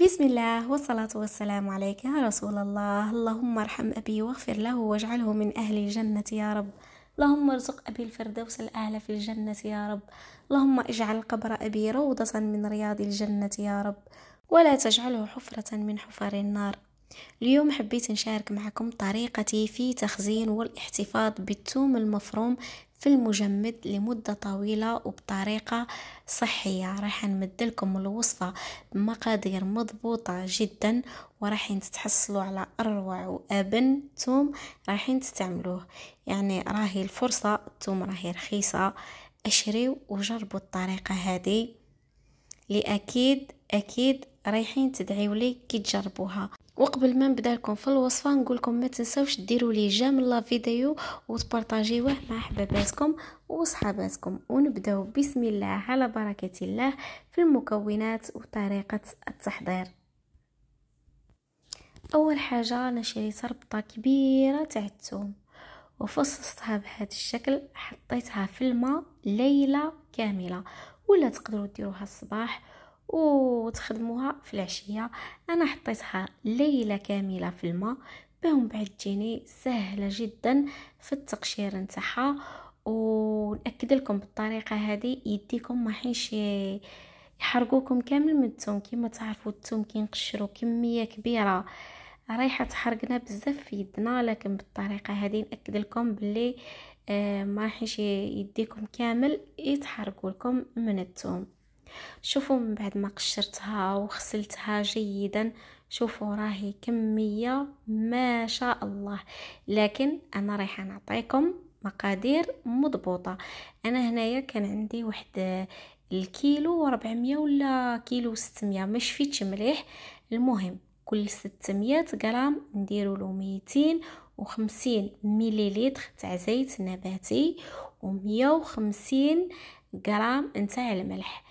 بسم الله والصلاة والسلام عليك يا رسول الله. اللهم ارحم أبي واغفر له واجعله من أهل الجنة يا رب. اللهم ارزق أبي الفردوس الأعلى في الجنة يا رب. اللهم اجعل قبر أبي روضة من رياض الجنة يا رب، ولا تجعله حفرة من حفر النار. اليوم حبيت نشارك معكم طريقتي في تخزين والاحتفاظ بالثوم المفروم في المجمد لمدة طويلة وبطريقة صحية. راح نمدلكم الوصفة بمقادير مضبوطة جدا، وراح تتحصلوا على أروع وأبن ثوم راح تستعملوه. يعني راهي الفرصة، الثوم راهي رخيصة، اشريوا وجربوا الطريقة هذه لأكيد أكيد رايحين تدعيوا لي كي تجربوها. وقبل ما نبدا لكم في الوصفه نقول لكم ما تنسوش ديروا لي جيم لا فيديو وتبارطاجيوه مع حباباتكم وصحاباتكم. ونبداو بسم الله على بركه الله في المكونات وطريقه التحضير. اول حاجه انا شريت ربطه كبيره تاع الثوم وفصصتها بهذا الشكل، حطيتها في الماء ليله كامله، ولا تقدروا ديروها الصباح وتخدموها في العشيه. انا حطيتها ليله كامله في الماء باهم بعد تجيني سهله جدا في التقشير نتاعها. ونأكد لكم بالطريقه هذه يديكم ما حيش يحرقوكم كامل من الثوم. كما تعرفوا الثوم كي نقشروا كميه كبيره رايحه تحرقنا بزاف في يدنا، لكن بالطريقه هذه نأكد لكم باللي ما حيش يديكم كامل يتحرقوا لكم من الثوم. شوفوا من بعد ما قشرتها وغسلتها جيدا، شوفوا راهي كمية ما شاء الله. لكن انا رايحه نعطيكم مقادير مضبوطة. انا هنايا كان عندي واحد الكيلو 400 ولا كيلو 600، ما شفيتش مليح. المهم كل 600 غرام نديروا له 250 مليلتر تاع زيت نباتي و150 غرام نتاع الملح.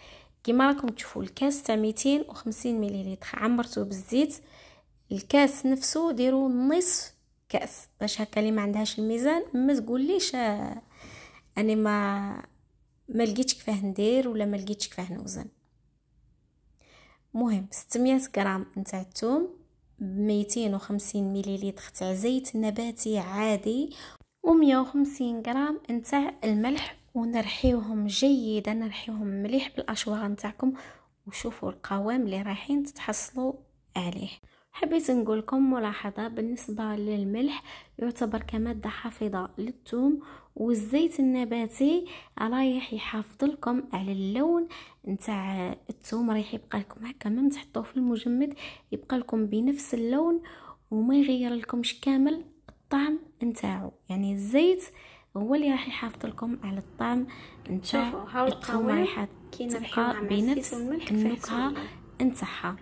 كما راكم تشوفوا الكاس تاع 250 مليلتر عمرته بالزيت. الكاس نفسه ديروا نصف كاس باش هكا اللي ما عندهاش الميزان ما تقوليش انا ما لقيتش كيفاه ندير ولا ما لقيتش كيفاه نوزن. مهم 600 غرام نتاع الثوم، 250 مليلتر تاع زيت نباتي عادي، و150 غرام نتاع الملح. ونرحيوهم جيدا، نرحيوهم مليح بالاشواغ نتاعكم وشوفوا القوام اللي رايحين تتحصلوا عليه. حبيت نقول لكم ملاحظه بالنسبه للملح، يعتبر كماده حافظه للثوم، والزيت النباتي رايح يحافظ لكم على اللون نتاع الثوم، رايح يبقى لكم هكا ما تحطوه في المجمد يبقى لكم بنفس اللون وما يغير لكمش كامل الطعم نتاعو. يعني الزيت هو اللي راح يحافظ لكم على الطعم نتاع الثوم، راح تبقى بنفس النكهه نتاعها.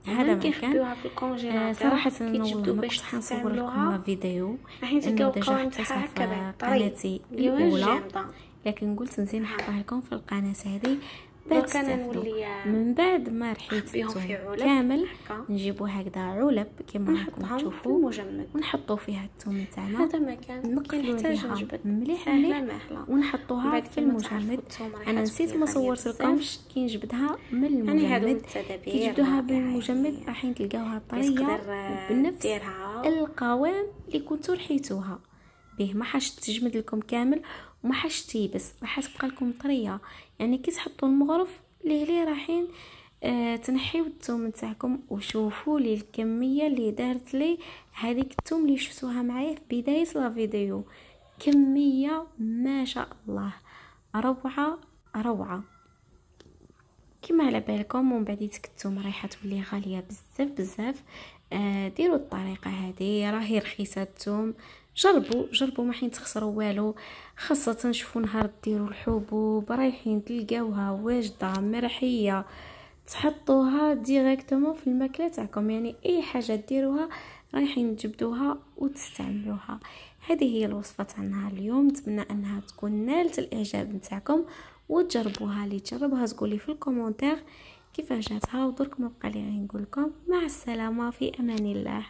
هذا ما كان صراحه والله ما كنت حنصور لكم لا فيديو لانه ديجا حطيتها في قناتي الاولى، لكن قلت نزيد نحطها لكم في القناه هذه من بعد ما رحيت الثوم كامل. نجيبوا هكذا علب كما راكم تشوفوا ونحطوا فيها الثوم تاعنا، هذا مكان نقلوا ليها مليح مليح ونحطوها في المجمد. انا نسيت ما صورت لكمش كي نجبدها من المجمد. كي تجبدوها بالمجمد راح تلقاوها طريه بنفس القوام اللي كنتو رحيتوها به، ما حاش تجمد لكم كامل وما حاش تيبس، راح تبقى لكم طريه. يعني كي تحطوا المغرف ليه رايحين تنحيو الثوم نتاعكم. وشوفوا لي الكميه اللي دارت لي هذيك الثوم اللي شفتوها معايا في بدايه لا فيديو، كميه ما شاء الله روعه روعه. كما على بالكم ومن بعد الثوم رايحه تولي غاليه بزاف بزاف. ديروا الطريقه هذه راهي رخيصه الثوم. جربوا ما حين تخسروا والو، خاصه شوفوا نهار ديروا الحبوب رايحين تلقاوها واجده مرحيه تحطوها ديريكتومون في الماكله تاعكم. يعني اي حاجه ديروها رايحين تجبدوها وتستعملوها. هذه هي الوصفه تاعنا اليوم، نتمنى انها تكون نالت الاعجاب نتاعكم وتجربوها. اللي تجربوها تقولي في الكومونتير كيف جاتها. ودرك ما بقى لي غير نقول لكم مع السلامه في امان الله.